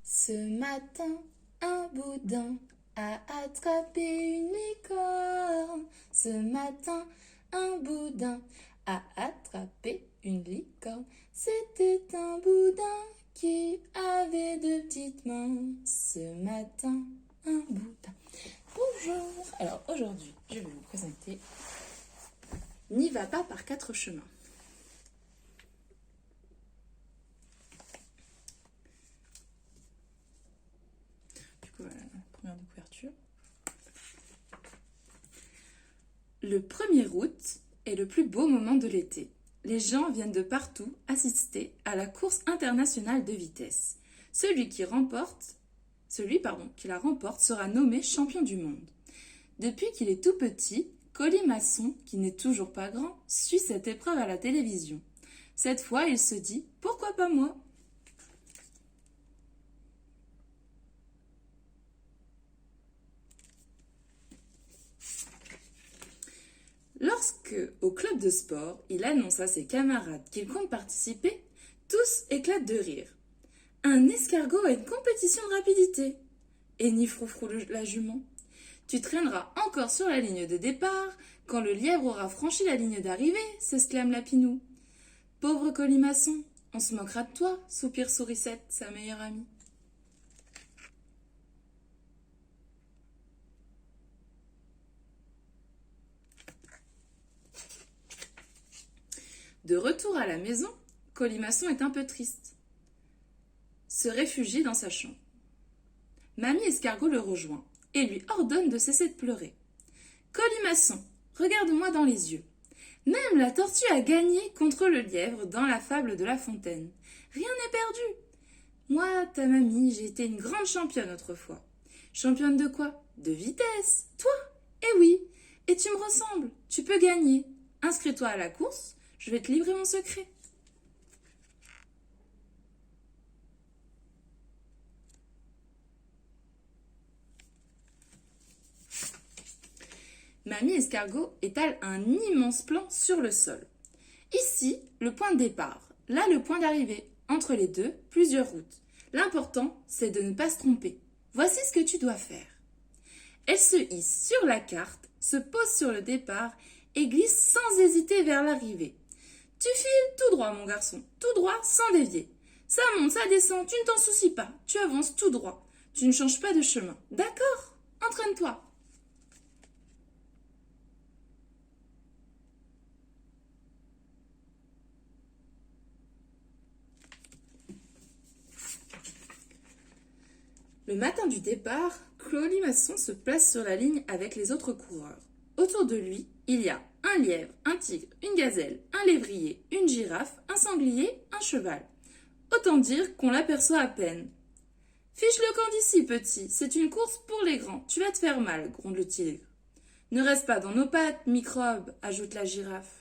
Ce matin, un boudin a attrapé une licorne. Ce matin, un boudin a attrapé une licorne. C'était un boudin qui avait deux petites mains. Ce matin, un boudin. Bonjour. Alors aujourd'hui, je vais vous présenter N'y va pas par quatre chemins. Voilà la première de couverture. Le 1er août est le plus beau moment de l'été. Les gens viennent de partout assister à la course internationale de vitesse. Celui qui la remporte sera nommé champion du monde. Depuis qu'il est tout petit, Colimaçon, qui n'est toujours pas grand, suit cette épreuve à la télévision. Cette fois, il se dit « Pourquoi pas moi ?» Lorsque, au club de sport, il annonce à ses camarades qu'il compte participer, tous éclatent de rire. Un escargot a une compétition de rapidité. Et ni froufrou la jument. Tu traîneras encore sur la ligne de départ quand le lièvre aura franchi la ligne d'arrivée, s'exclame Lapinou. Pauvre Colimaçon, on se moquera de toi, soupire Sourisette, sa meilleure amie. De retour à la maison, Colimaçon est un peu triste. Se réfugie dans sa chambre. Mamie Escargot le rejoint et lui ordonne de cesser de pleurer. Colimaçon, regarde-moi dans les yeux. Même la tortue a gagné contre le lièvre dans la fable de La Fontaine. Rien n'est perdu. Moi, ta mamie, j'ai été une grande championne autrefois. Championne de quoi? De vitesse. Toi? Eh oui. Et tu me ressembles. Tu peux gagner. Inscris-toi à la course. Je vais te livrer mon secret. Mamie Escargot étale un immense plan sur le sol. Ici, le point de départ. Là, le point d'arrivée. Entre les deux, plusieurs routes. L'important, c'est de ne pas se tromper. Voici ce que tu dois faire. Elle se hisse sur la carte, se pose sur le départ et glisse sans hésiter vers l'arrivée. Tu files tout droit, mon garçon, tout droit, sans dévier. Ça monte, ça descend, tu ne t'en soucies pas, tu avances tout droit. Tu ne changes pas de chemin. D'accord? Entraîne-toi. Le matin du départ, Colimaçon se place sur la ligne avec les autres coureurs. Autour de lui, il y a un lièvre, un tigre, une gazelle, un lévrier, une girafe, un sanglier, un cheval. Autant dire qu'on l'aperçoit à peine. Fiche le camp d'ici, petit, c'est une course pour les grands, tu vas te faire mal, gronde le tigre. Ne reste pas dans nos pattes, microbe, ajoute la girafe.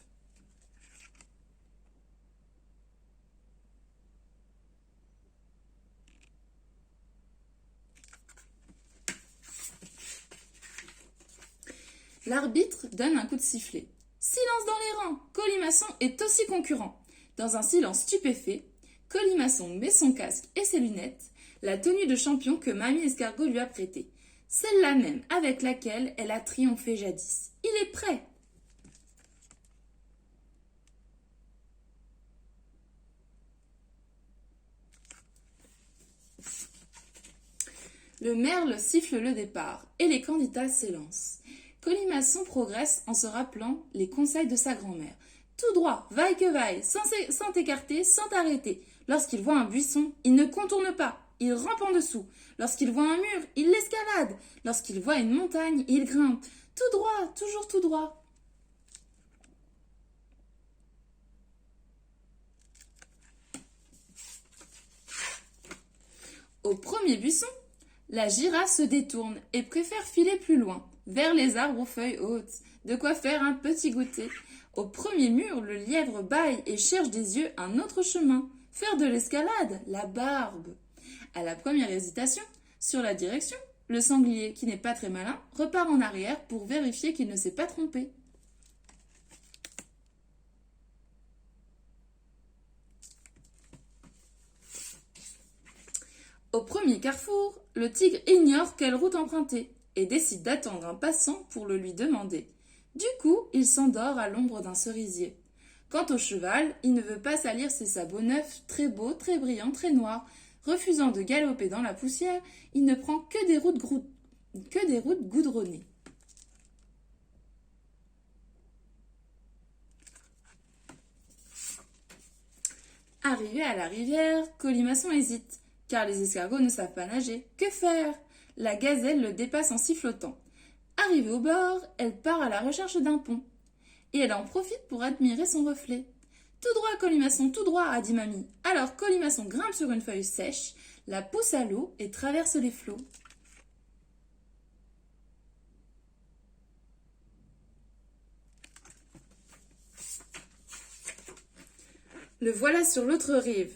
L'arbitre donne un coup de sifflet. Silence dans les rangs, Colimaçon est aussi concurrent. Dans un silence stupéfait, Colimaçon met son casque et ses lunettes, la tenue de champion que Mamie Escargot lui a prêtée. Celle-là même avec laquelle elle a triomphé jadis. Il est prêt. Le merle siffle le départ et les candidats s'élancent. Colimaçon progresse en se rappelant les conseils de sa grand-mère. Tout droit, vaille que vaille, sans t'écarter, sans t'arrêter. Lorsqu'il voit un buisson, il ne contourne pas, il rampe en dessous. Lorsqu'il voit un mur, il l'escalade. Lorsqu'il voit une montagne, il grimpe. Tout droit, toujours tout droit. Au premier buisson, la girafe se détourne et préfère filer plus loin, vers les arbres aux feuilles hautes, de quoi faire un petit goûter. Au premier mur, le lièvre bâille et cherche des yeux un autre chemin, faire de l'escalade, la barbe. À la première hésitation, sur la direction, le sanglier, qui n'est pas très malin, repart en arrière pour vérifier qu'il ne s'est pas trompé. Au premier carrefour, le tigre ignore quelle route emprunter et décide d'attendre un passant pour le lui demander. Du coup, il s'endort à l'ombre d'un cerisier. Quant au cheval, il ne veut pas salir ses sabots neufs, très beaux, très brillants, très noirs. Refusant de galoper dans la poussière, il ne prend que des routes goudronnées. Arrivé à la rivière, Colimaçon hésite, car les escargots ne savent pas nager. Que faire? La gazelle le dépasse en sifflotant. Arrivée au bord, elle part à la recherche d'un pont. Et elle en profite pour admirer son reflet. Tout droit, Colimaçon, tout droit, a dit mamie. Alors Colimaçon grimpe sur une feuille sèche, la pousse à l'eau et traverse les flots. Le voilà sur l'autre rive.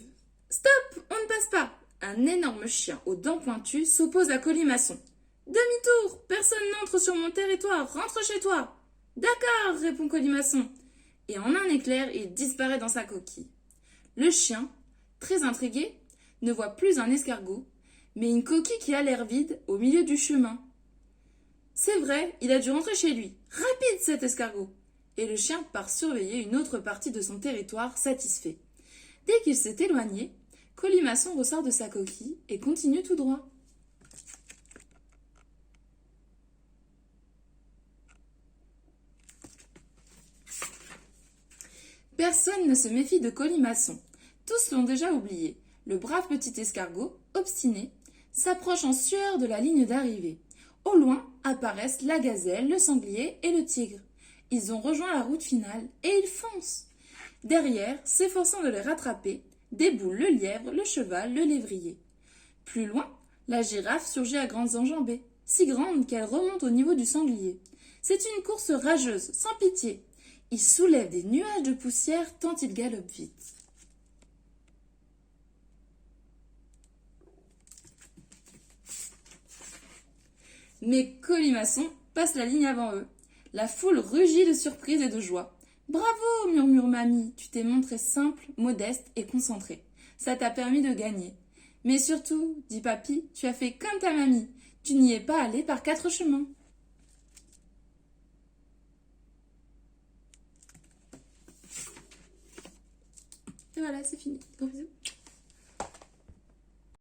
Stop, on ne passe pas. Un énorme chien aux dents pointues s'oppose à Colimaçon. Demi-tour, personne n'entre sur mon territoire, rentre chez toi. D'accord, répond Colimaçon. Et en un éclair, il disparaît dans sa coquille. Le chien, très intrigué, ne voit plus un escargot, mais une coquille qui a l'air vide au milieu du chemin. C'est vrai, il a dû rentrer chez lui. Rapide cet escargot. Et le chien part surveiller une autre partie de son territoire, satisfait. Dès qu'il s'est éloigné, Colimaçon ressort de sa coquille et continue tout droit. Personne ne se méfie de Colimaçon. Tous l'ont déjà oublié. Le brave petit escargot, obstiné, s'approche en sueur de la ligne d'arrivée. Au loin apparaissent la gazelle, le sanglier et le tigre. Ils ont rejoint la route finale et ils foncent. Derrière, s'efforçant de les rattraper, déboule le lièvre, le cheval, le lévrier. Plus loin, la girafe surgit à grandes enjambées, si grande qu'elle remonte au niveau du sanglier. C'est une course rageuse, sans pitié. Il soulève des nuages de poussière tant il galope vite. Mais Colimaçon passe la ligne avant eux. La foule rugit de surprise et de joie. Bravo, murmure mamie, tu t'es montré simple, modeste et concentré. Ça t'a permis de gagner. Mais surtout, dit papy, tu as fait comme ta mamie. Tu n'y es pas allé par 4 chemins. Et voilà, c'est fini. Gros bisous.